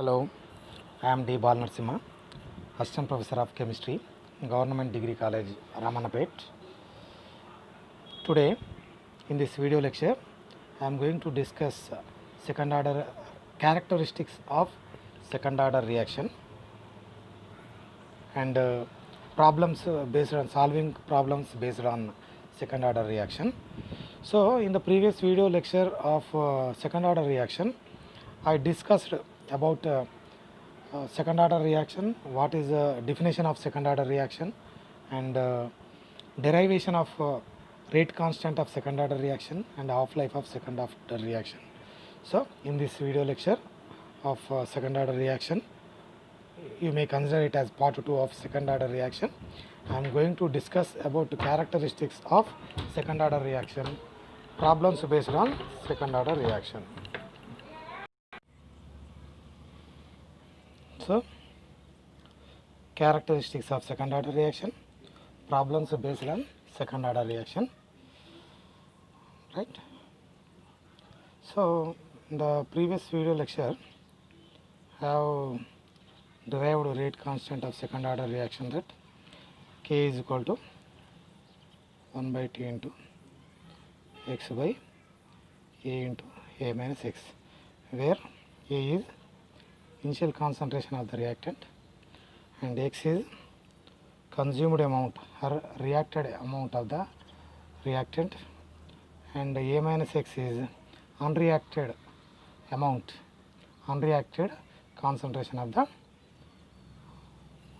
Hello, I am D. Balnarsimha, Assistant Professor of Chemistry, Government Degree College, Ramanapet. Today, in this video lecture, I am going to discuss second order characteristics of second order reaction and problems based on solving problems based on second order reaction. So, in the previous video lecture of second order reaction, I discussed about second order reaction, what is the definition of second order reaction, and derivation of rate constant of second order reaction and half life of second order reaction. So in this video lecture of second order reaction, you may consider it as part 2 of second order reaction. I am going to discuss about the characteristics of second order reaction, problems based on second order reaction. So, characteristics of second order reaction, problems based on second order reaction, right? So, in the previous video lecture, I have derived rate constant of second order reaction, that K is equal to 1 by T into X by A into A minus X, where A is initial concentration of the reactant and X is consumed amount or reacted amount of the reactant, and A minus X is unreacted amount, unreacted concentration of the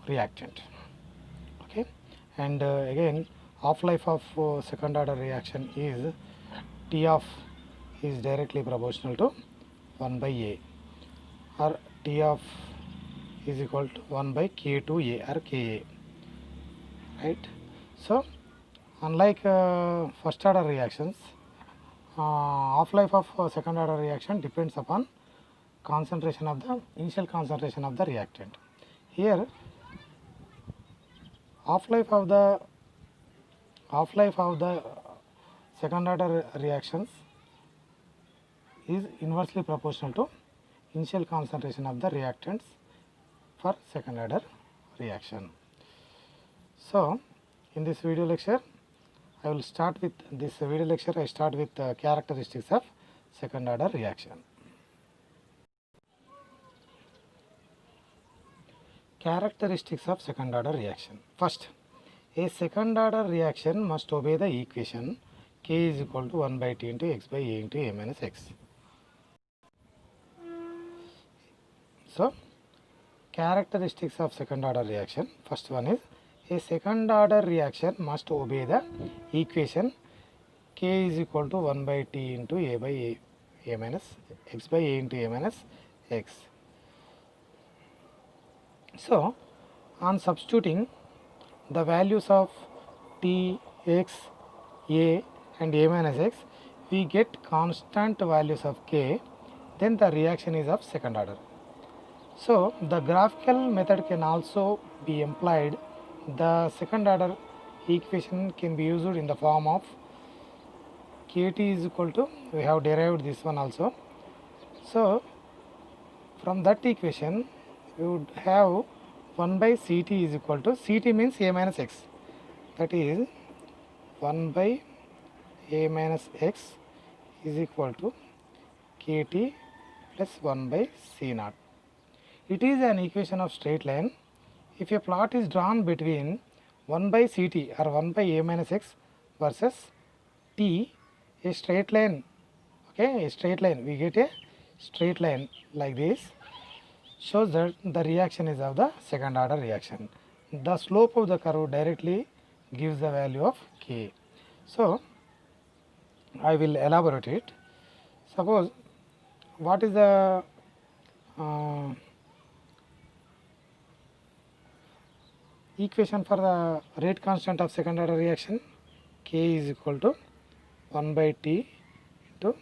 reactant. Okay, and again half life of second order reaction is T of is directly proportional to 1 by A, or T of is equal to 1 by K2A or Ka, right? So unlike first order reactions, half life of second order reaction depends upon concentration of the initial concentration of the reactant. Here half life of the second order reactions is inversely proportional to initial concentration of the reactants for second order reaction. So in this video lecture, I will start with this video lecture. I start with characteristics of second order reaction. Characteristics of second order reaction. First, a second order reaction must obey the equation K is equal to 1 by T into X by A into A minus X. So, characteristics of second order reaction. First one is, a second order reaction must obey the equation K is equal to 1 by T into A by A minus X by A into A minus X. So, on substituting the values of T, X, A and A minus X, we get constant values of K, then the reaction is of second order. So, the graphical method can also be employed. The second order equation can be used in the form of Kt is equal to, we have derived this one also. So, from that equation, we would have 1 by Ct is equal to, Ct means A minus X, that is 1 by A minus X is equal to Kt plus 1 by C naught. It is an equation of straight line. If a plot is drawn between 1 by Ct or 1 by A minus X versus T, a straight line, okay, a straight line, we get a straight line like this, shows that the reaction is of the second order reaction. The slope of the curve directly gives the value of K. So, I will elaborate it. Suppose, what is the equation for the rate constant of second order reaction? K is equal to 1 by T into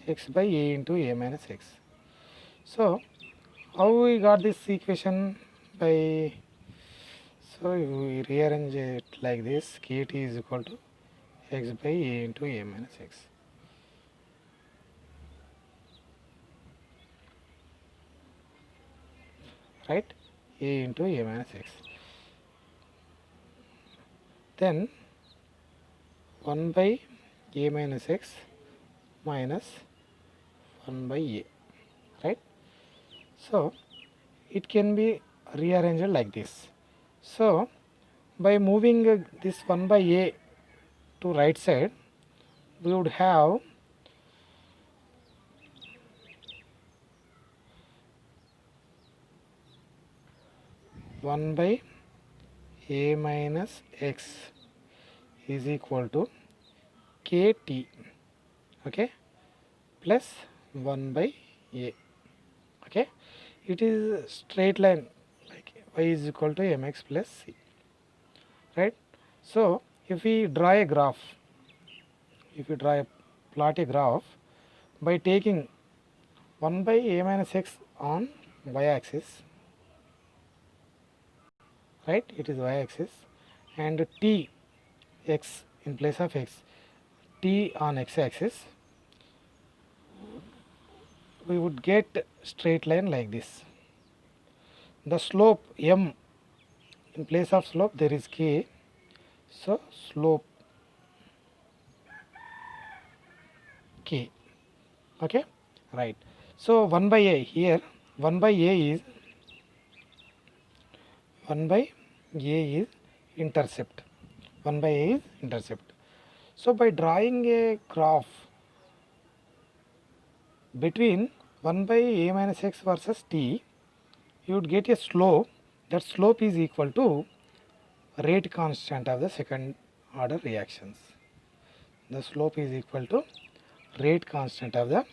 X by A into A minus X. So, how we got this equation? By, so we rearrange it like this, Kt is equal to X by A into A minus X. right? A into A minus X. Then 1 by A minus X minus 1 by A, right? So it can be rearranged like this. So by moving this 1 by A to right side, we would have 1 by A minus X is equal to KT, okay, plus 1 by A, okay. It is straight line, like y is equal to mx plus c, right? So if we draw a graph, plot a graph by taking 1 by A minus x on y axis, right? It is y axis, and t x in place of x, t on x axis, we would get straight line like this. The slope m, in place of slope there is k, so slope k, okay, right? So 1 by a, here 1 by a is intercept. 1 by a is intercept. So by drawing a graph between 1 by a minus x versus t, you would get a slope. That slope is equal to rate constant of the second order reactions. The slope is equal to rate constant of the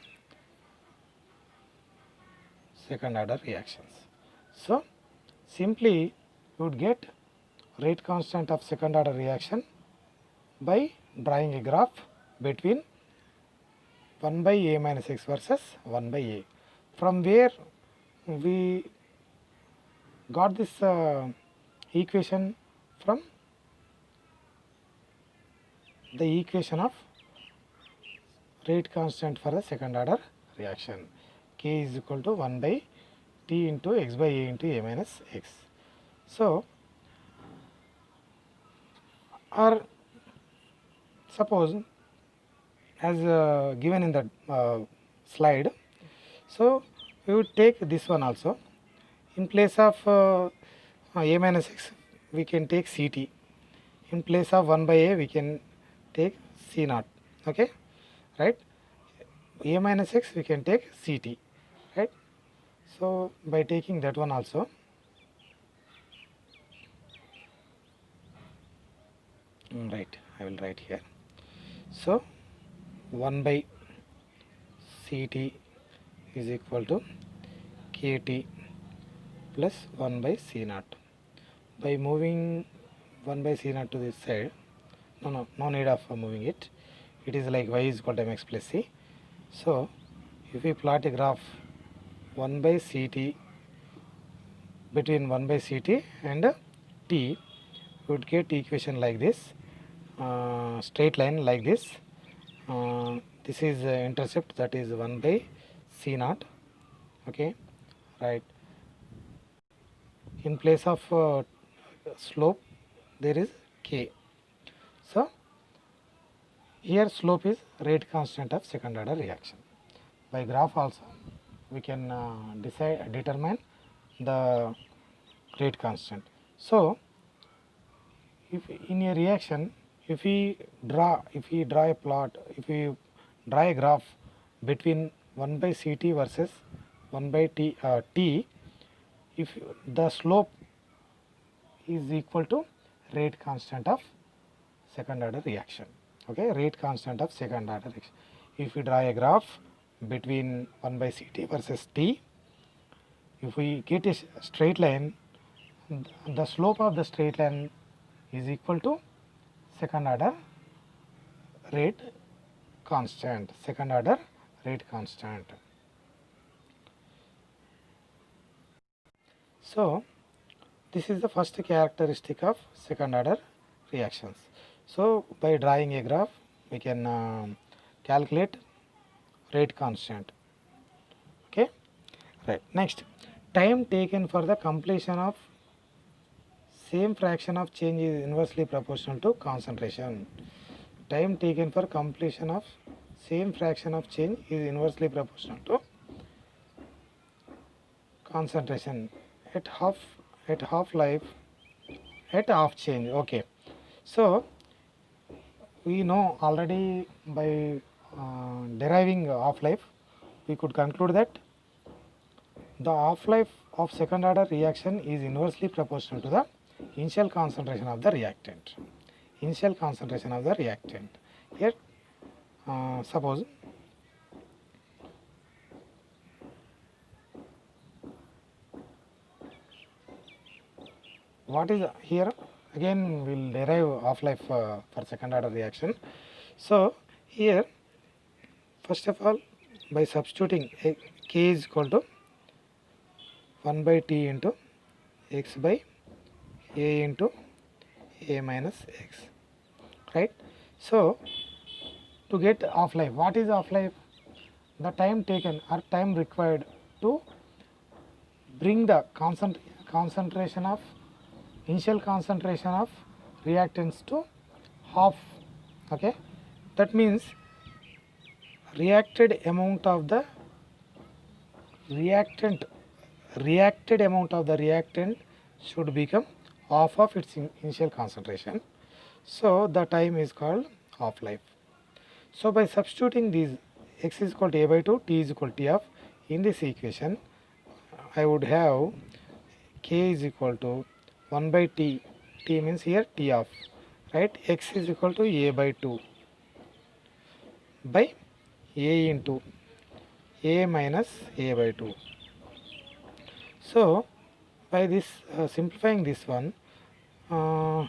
second order reactions. So simply you would get rate constant of second order reaction by drawing a graph between 1 by a minus x versus 1 by a. From where we got this equation? From the equation of rate constant for the second order reaction. K is equal to 1 by T into x by a into a minus x. So, or suppose as given in the slide, so we would take this one also. In place of a minus x, we can take Ct. In place of 1 by a, we can take C naught, okay, right? A minus x, we can take Ct, right? So by taking that one also, right, I will write here. So 1 by Ct is equal to Kt plus 1 by C naught. By moving 1 by C naught to this side, no need of moving it. It is like y is equal to mx plus c. So if we plot a graph 1 by Ct, between 1 by Ct and t, we would get equation like this, straight line like this. This is intercept, that is 1 by C naught, okay, right? In place of slope there is k. So here slope is rate constant of second order reaction. By graph also we can determine the rate constant. So if in a reaction, if we draw a plot, if we draw a graph between 1 by Ct versus 1 by t, if the slope is equal to rate constant of second order reaction, okay, rate constant of second order reaction. If we draw a graph between 1 by Ct versus t, if we get a straight line, the slope of the straight line is equal to second order rate constant, second order rate constant. So this is the first characteristic of second order reactions. So by drawing a graph, we can calculate rate constant, okay, right? Next, time taken for the completion of same fraction of change is inversely proportional to concentration. Time taken for completion of same fraction of change is inversely proportional to concentration at half life at half change. Okay, so we know already by deriving half life we could conclude that the half life of second order reaction is inversely proportional to the initial concentration of the reactant. Initial concentration of the reactant. Here suppose what is here, again we will derive half life for second order reaction. So here first of all, by substituting K is equal to 1 by T into x by A into A minus x, right? So to get half life, what is half life? The time taken or time required to bring the concentration of initial concentration of reactants to half. Okay, that means reacted amount of the reactant should become half of its initial concentration. So the time is called half life. So by substituting these x is equal to a by 2, t is equal to t of, in this equation I would have k is equal to 1 by t, t means here t of, right? X is equal to a by 2 by a into a minus a by 2. So by this simplifying this one, I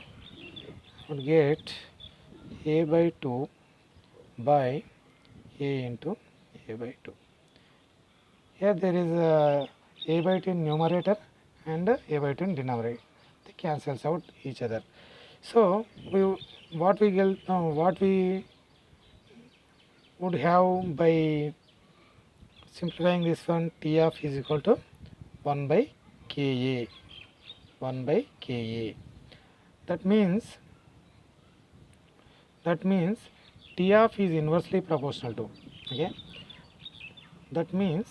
would get a by 2 by a into a by 2. Here there is a by 2 in numerator and a by 2 in denominator. They cancels out each other. So what we would have by simplifying this one, T of is equal to 1 by Ka. 1 by Ka. That means T of is inversely proportional to, okay, that means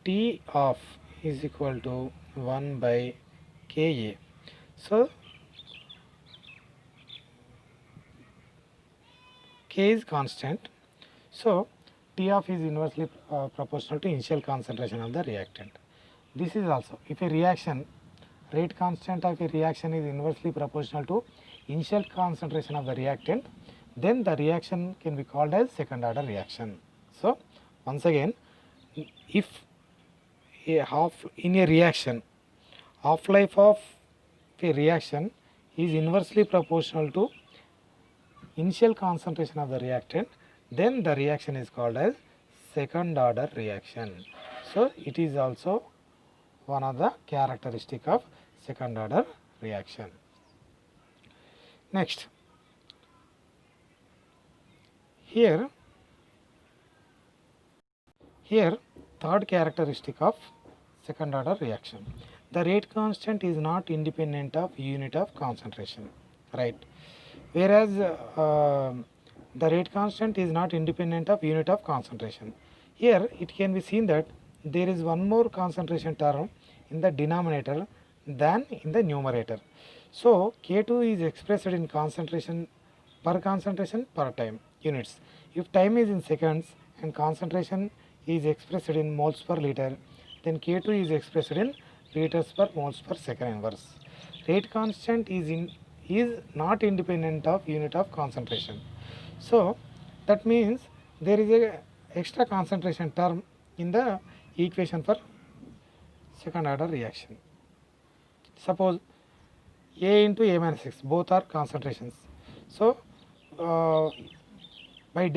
T of is equal to 1 by Ka. So K is constant, so T of is inversely proportional to initial concentration of the reactant. This is also, if a reaction, rate constant of a reaction is inversely proportional to initial concentration of the reactant, then the reaction can be called as second order reaction. So once again, if in a reaction, half life of a reaction is inversely proportional to initial concentration of the reactant, then the reaction is called as second order reaction. So it is also one of the characteristic of second order reaction. Next, here third characteristic of second order reaction, the rate constant is not independent of unit of concentration, right? Whereas the rate constant is not independent of unit of concentration. Here it can be seen that there is one more concentration term in the denominator than in the numerator. So K2 is expressed in concentration per time units. If time is in seconds and concentration is expressed in moles per liter, then K2 is expressed in liters per moles per second inverse. Rate constant is not independent of unit of concentration. So that means there is a extra concentration term in the equation for second order reaction. Suppose A into A minus X, both are concentrations. So by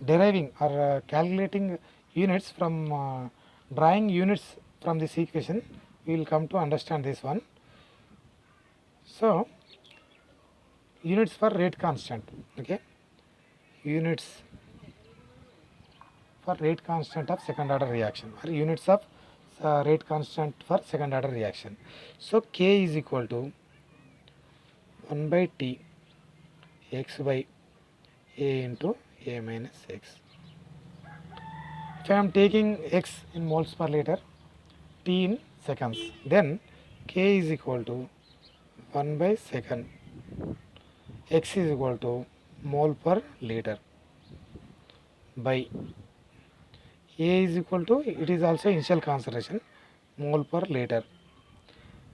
deriving or calculating units from drawing units from this equation, we will come to understand this one. So units for rate constant, okay, units for rate constant of second order reaction, or units of rate constant for second order reaction. So K is equal to 1 by T x by A into A minus x. If I am taking x in moles per liter, T in seconds, then K is equal to 1 by second, x is equal to mole per liter by A is equal to, it is also initial concentration, mole per liter,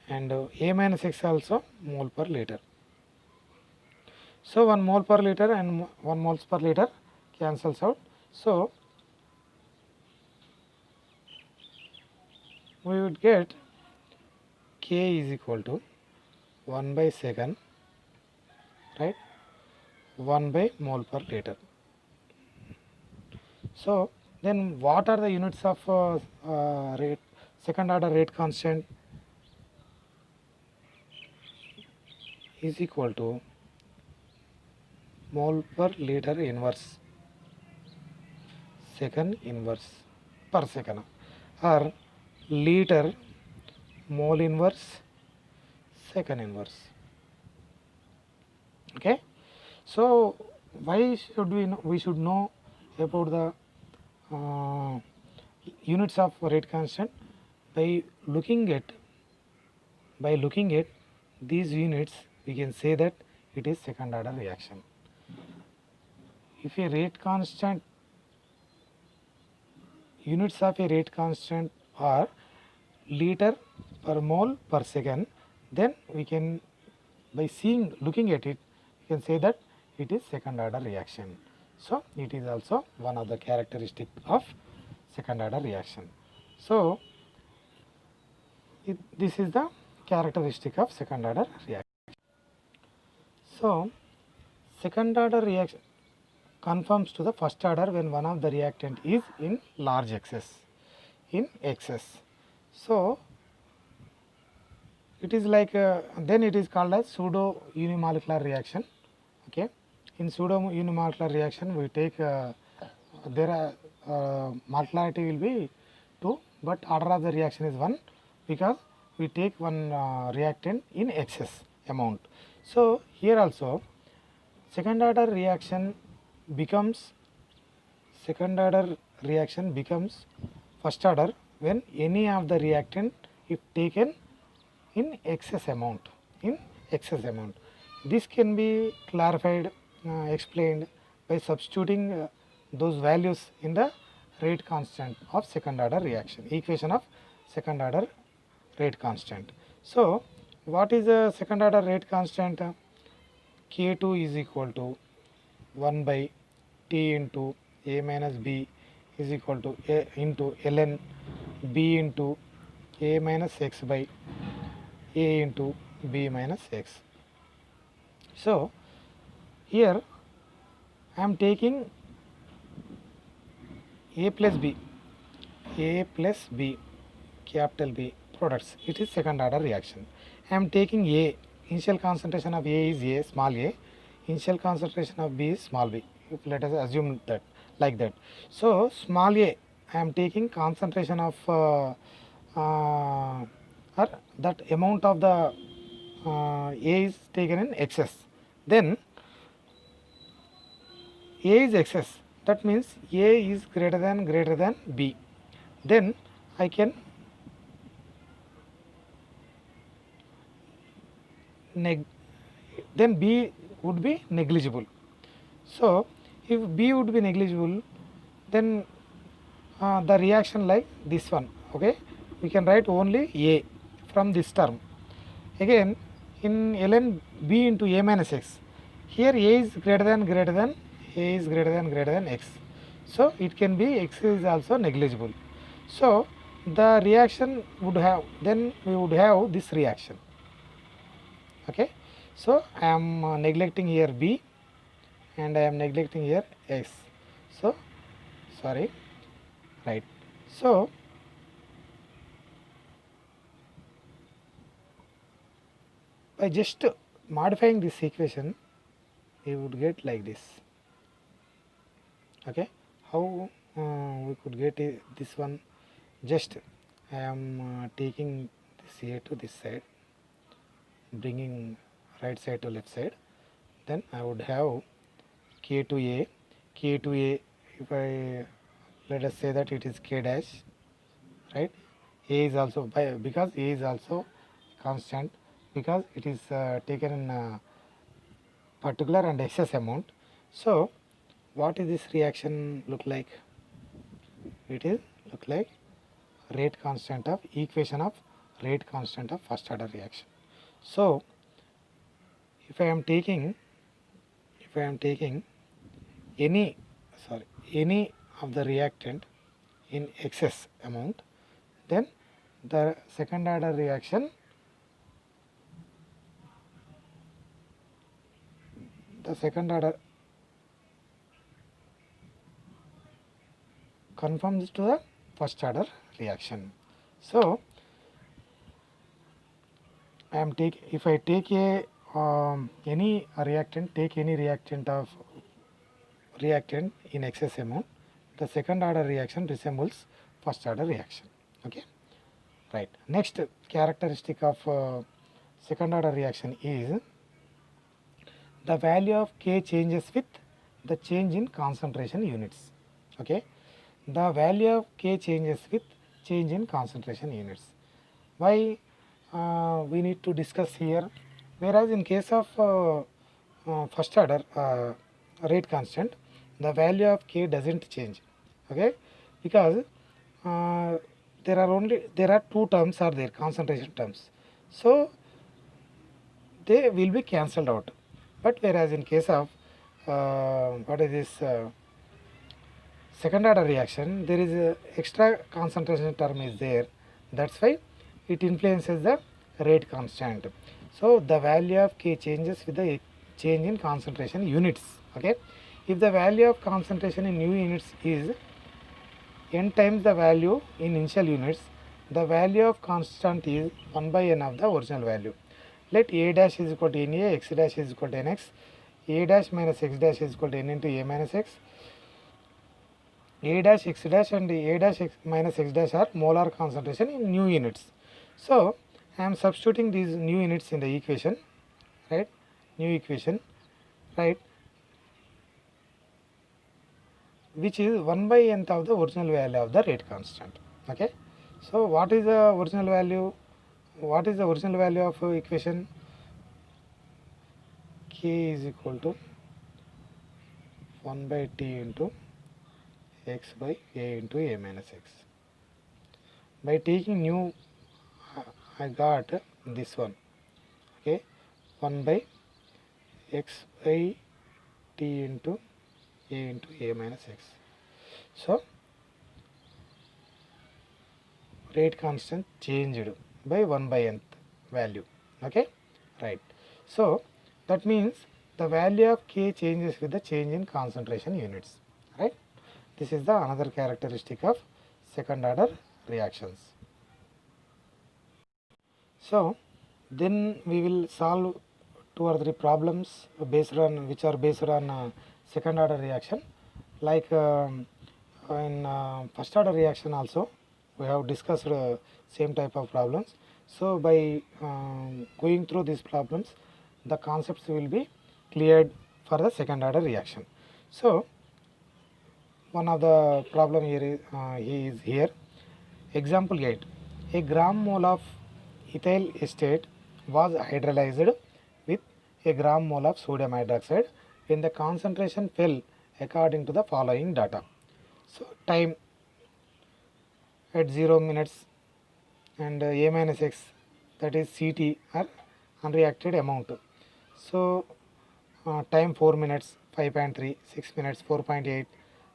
and A minus x also mole per liter. So 1 mole per liter and 1 moles per liter cancels out. So we would get K is equal to 1 by second, right, 1 by mole per liter. So then what are the units of rate, second order rate constant? Is equal to mole per liter inverse, second inverse per second, or liter mole inverse second inverse. Okay, so why should we know? We should know about the units of rate constant by looking at these units. We can say that it is second order reaction. If a rate constant, units of a rate constant are liter per mole per second, then we can, by looking at it, we can say that it is second order reaction. So it is also one of the characteristic of second order reaction. So this is the characteristic of second order reaction. So second order reaction conforms to the first order when one of the reactant is in large excess, So it is like then it is called as pseudo unimolecular reaction. Okay, in pseudo unimolecular reaction we take there are molecularity will be 2, but order of the reaction is 1, because we take one reactant in excess amount. So here also second order reaction becomes first order when any of the reactant if taken in excess amount. This can be clarified, explained by substituting those values in the rate constant of second order reaction, equation of second order rate constant. So what is the second order rate constant? K2 is equal to 1 by T into A minus B is equal to A into ln B into A minus x by A into B minus x. So here I am taking A plus B, capital B products. It is second order reaction. I am taking A, initial concentration of A is A, small a, initial concentration of B is small b. If let us assume that like that. So small a, I am taking concentration of or that amount of the A is taken in excess. Then A is excess. That means A is greater than B. Then I can then B would be negligible. So if B would be negligible, then the reaction like this one. Okay, we can write only A from this term. Again in ln B into A minus x, here A is greater than x. So it can be x is also negligible. So the reaction would have, then we would have this reaction. Okay, so I am neglecting here B and I am neglecting here x. So sorry, right. So by just modifying this equation, we would get like this. Okay, how we could get this one. Just I am taking this here to this side, bringing right side to left side. Then I would have k to a, if I let us say that it is k dash, right? A is also because a is also constant, because it is taken in particular and excess amount. So what is this reaction look like? It is look like rate constant of equation of rate constant of first order reaction. So if I am taking any of the reactant in excess amount, then the second order reaction, conforms to the first order reaction. So I am if I take any reactant in excess amount, the second order reaction resembles first order reaction. Okay, right. Next characteristic of second order reaction is the value of K changes with the change in concentration units. Okay, the value of K changes with change in concentration units. Why we need to discuss here? Whereas in case of first order rate constant, the value of K doesn't change. Okay, because there are two terms are there, concentration terms. So they will be cancelled out. But whereas in case of second order reaction, there is a extra concentration term is there. That's why it influences the rate constant. So the value of K changes with the change in concentration units. Okay, if the value of concentration in new units is n times the value in initial units, the value of constant is 1 by n of the original value. Let a dash is equal to n a, x dash is equal to n x, a dash minus x dash is equal to n into a minus x. A dash, x dash and a dash x minus x dash are molar concentration in new units. So I am substituting these new units in the equation, right? New equation, right? Which is 1 by nth of the original value of the rate constant. Okay. So what is the original value? What is the original value of equation? K is equal to 1 by t into x by a into a minus x. By taking new, I got this one. Okay, 1 by x by t into a minus x. So rate constant changed by 1 by nth value. Okay, right. So that means the value of K changes with the change in concentration units, right? This is the another characteristic of second order reactions. So then we will solve 2 or 3 problems based on second order reaction. Like in first order reaction also we have discussed same type of problems. So by going through these problems, the concepts will be cleared for the second order reaction. So one of the problem here is here. Example 8. A gram mole of ethyl acetate was hydrolyzed with a gram mole of sodium hydroxide when the concentration fell according to the following data. So time at 0 minutes and a minus x, that is Ct, or unreacted amount. So time 4 minutes 5.3, 6 minutes 4.8,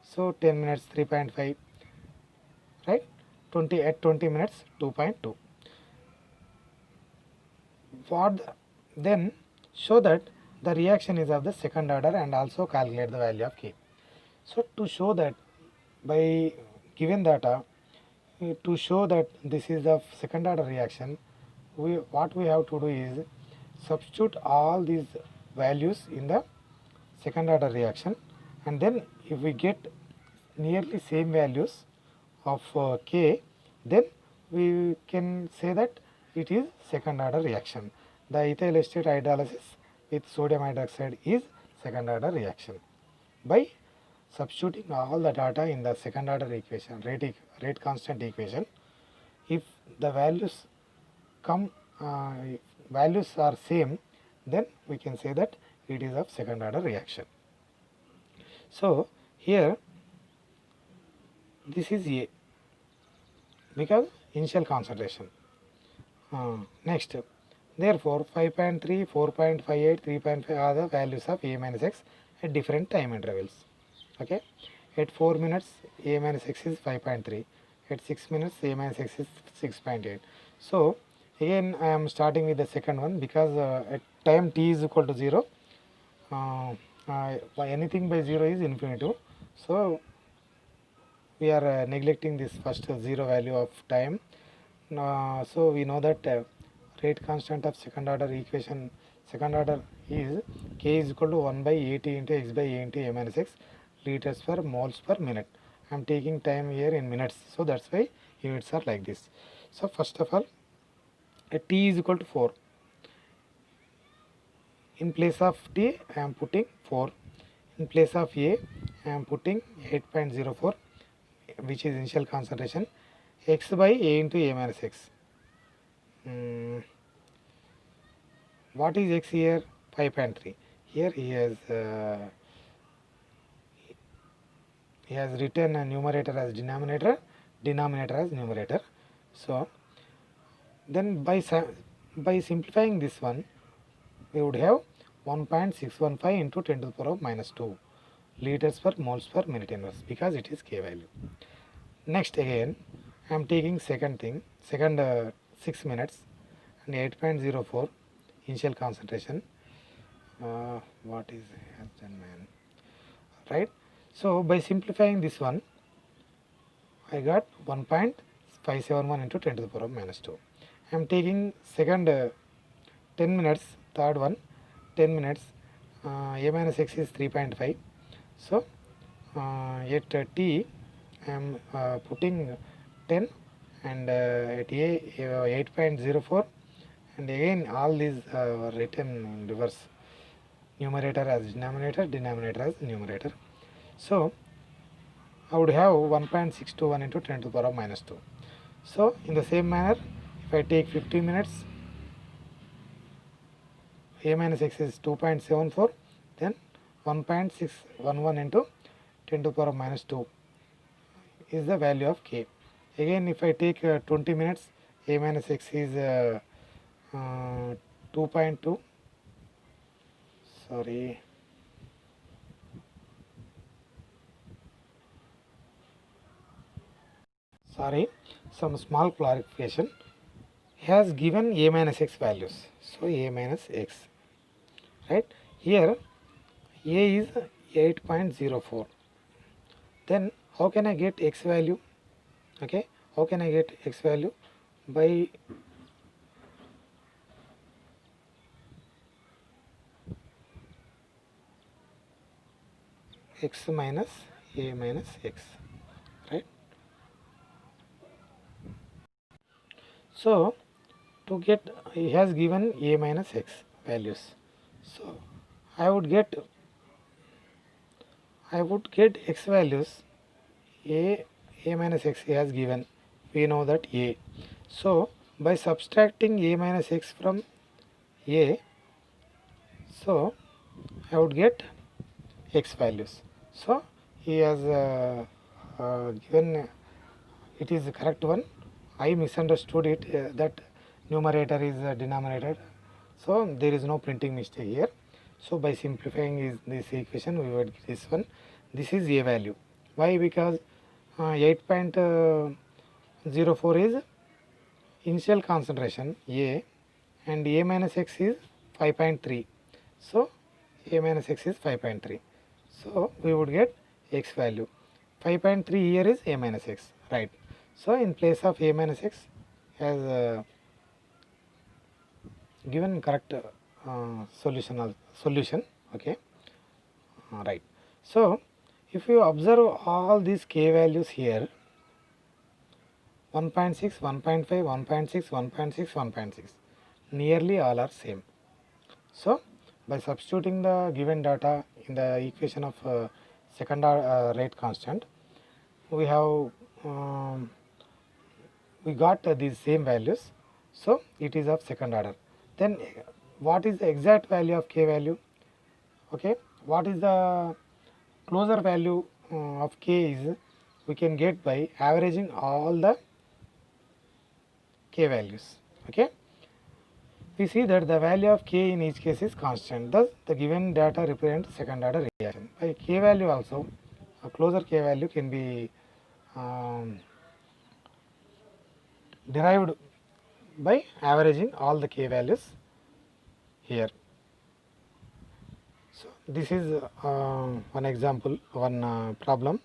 so 10 minutes 3.5, right? 20 minutes 2.2. Then show that the reaction is of the second order and also calculate the value of K. So to show that, by given data, to show that this is the second order reaction, what we have to do is substitute all these values in the second order reaction, and then if we get nearly same values of K, then we can say that it is second order reaction. The ethyl acetate hydrolysis with sodium hydroxide is second order reaction. By substituting all the data in the second order equation, rate constant equation, if the values come values are same, then we can say that it is of second order reaction. So here this is A because initial concentration. Next, therefore 5.3, 4.58, 3.5 are the values of A minus X at different time intervals. Okay, at 4 minutes A minus X is 5.3, at 6 minutes A minus X is 6.8. So again I am starting with the second one because at time t is equal to 0, anything by 0 is infinitive. So we are neglecting this first 0 value of time. So we know that rate constant of second order equation, second order is K is equal to 1 by AT into X by A into A minus X liters per moles per minute. I am taking time here in minutes, so that's why units are like this. So first of all, at T is equal to 4. In place of T, I am putting 4. In place of A, I am putting 8.04, which is initial concentration, X by A into A minus X. What is X here? 5.3. Here he has written a numerator as denominator, denominator as numerator. So then by simplifying this one, we would have 1.615 into 10 to the power of minus 2 liters per moles per minute inverse, because it is K value. Next again, I am taking second 6 minutes and 8.04 initial concentration. What is done, man? Right? So by simplifying this one, I got 1.571 into 10 to the power of minus 2. I am taking second 10 minutes, third one, 10 minutes, A minus X is 3.5. So at T, I am putting 10 and at A 8.04, and again all these were written in reverse, numerator as denominator, denominator as numerator. So I would have 1.621 into 10 to the power of minus 2. So in the same manner, if I take 15 minutes, A minus X is 2.74, then 1.611 into 10 to the power of minus 2 is the value of K. Again, if I take 20 minutes, A minus X is 2.2, some small clarification. Has given A minus X values. So A minus X, right? Here A is 8.04. Then how can I get X value? Okay, how can I get X value? By X minus A minus X, right? So to get, he has given A minus X values. So I would get X values. A minus X he has given. We know that A. So by subtracting A minus X from A, so I would get X values. So he has given, it is the correct one. I misunderstood it, that numerator is denominator. So there is no printing mistake here. So by simplifying this equation, we would get this one. This is A value. Why? Because 8.04 is initial concentration A, and A minus X is 5.3. So A minus X is 5.3. So we would get X value. 5.3 here is A minus X, right? So in place of A minus X has given correct solution. Okay, right. So If you observe all these k values here, 1.6, 1.5, 1.6, 1.6, 1.6, nearly all are same. So by substituting the given data in the equation of second rate constant, we have we got these same values, so it is of second order. Then what is the exact value of k value? Okay, what is the closer value of k is we can get by averaging all the k values. Okay, we see that the value of k in each case is constant, thus the given data represents second order reaction. By k value also, a closer k value can be derived by averaging all the k values here. So this is one example, one problem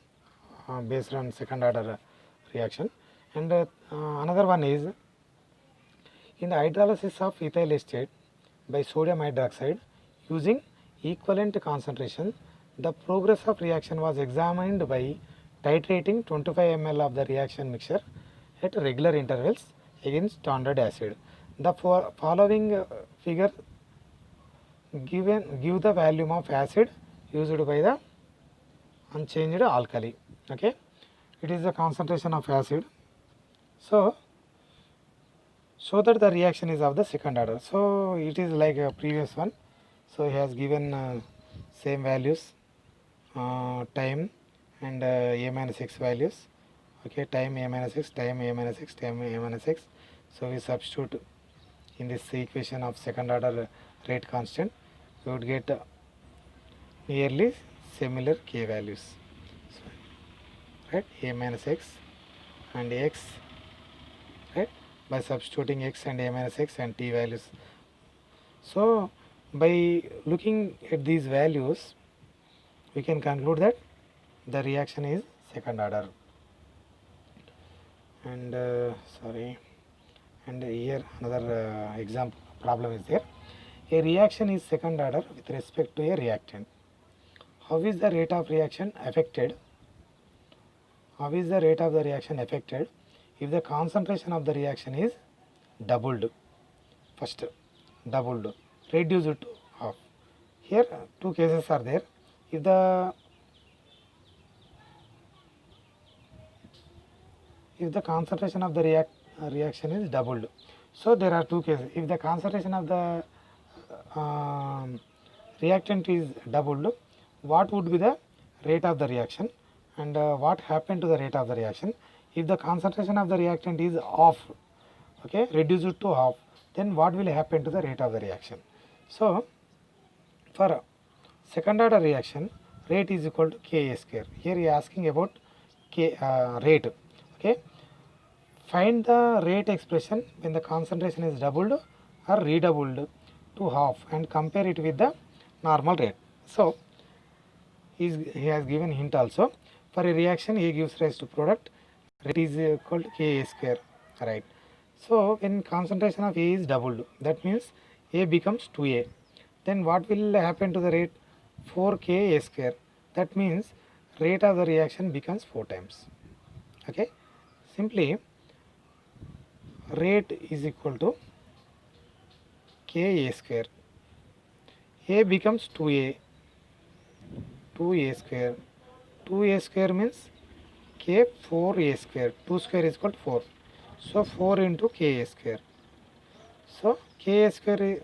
based on second order reaction, and another one is in the hydrolysis of ethyl acetate by sodium hydroxide using equivalent concentration, the progress of reaction was examined by titrating 25 ml of the reaction mixture at regular intervals against standard acid. The following figure give the volume of acid used by the unchanged alkali. Okay, it is the concentration of acid. So that the reaction is of the second order. So it is like a previous one. So he has given same values, time and a minus x values. Okay, time a minus x, time a minus x, time a minus x. So we substitute in this equation of second order rate constant, we would get nearly similar k values. So, right, a minus x and x, right, by substituting x and a minus x and t values. So by looking at these values, we can conclude that the reaction is second order. And and here another example problem is there. A reaction is second order with respect to a reactant. How is the rate of reaction affected? How is the rate of the reaction affected if the concentration of the reaction is doubled? First, doubled, reduce it to half. Here two cases are there. If the concentration of the reaction is doubled, so there are two cases. If the concentration of the reactant is doubled, what would be the rate of the reaction, and what happened to the rate of the reaction? If the concentration of the reactant is half, okay, reduce it to half, then what will happen to the rate of the reaction? So for second order reaction, rate is equal to Ka square. Here he is asking about K rate. Okay, find the rate expression when the concentration is doubled or redoubled to half and compare it with the normal rate. So he has given hint also. For a reaction, he gives rise to product, rate is equal to Ka square, right? So when concentration of A is doubled, that means A becomes 2A. Then what will happen to the rate? 4Ka square. That means rate of the reaction becomes 4 times. Okay, simply rate is equal to Ka square. A becomes 2A, 2A square. 2A square means K 4A square. 2 square is equal to 4. So 4 into Ka square. So Ka square is,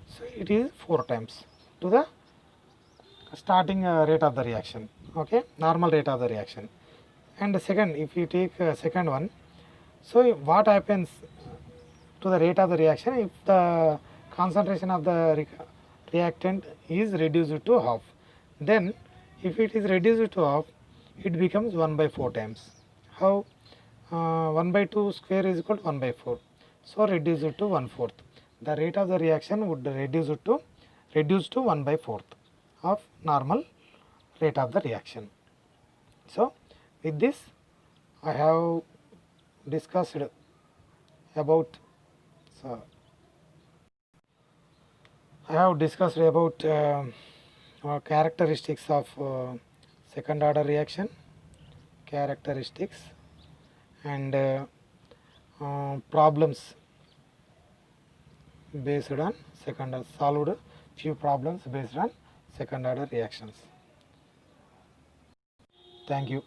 so it is 4 times to the starting rate of the reaction. Okay, normal rate of the reaction. And the second, if you take second one, so what happens to the rate of the reaction if the concentration of the reactant is reduced to half? Then if it is reduced to half, it becomes 1 by 4 times. How? 1 by 2 square is equal to 1 by 4. So reduce it to 1/4. The rate of the reaction would reduce to 1 by 4th of normal rate of the reaction. So with this, I have discussed about characteristics of second order reaction, characteristics, and problems based on second order, solved few problems based on second order reactions. Thank you.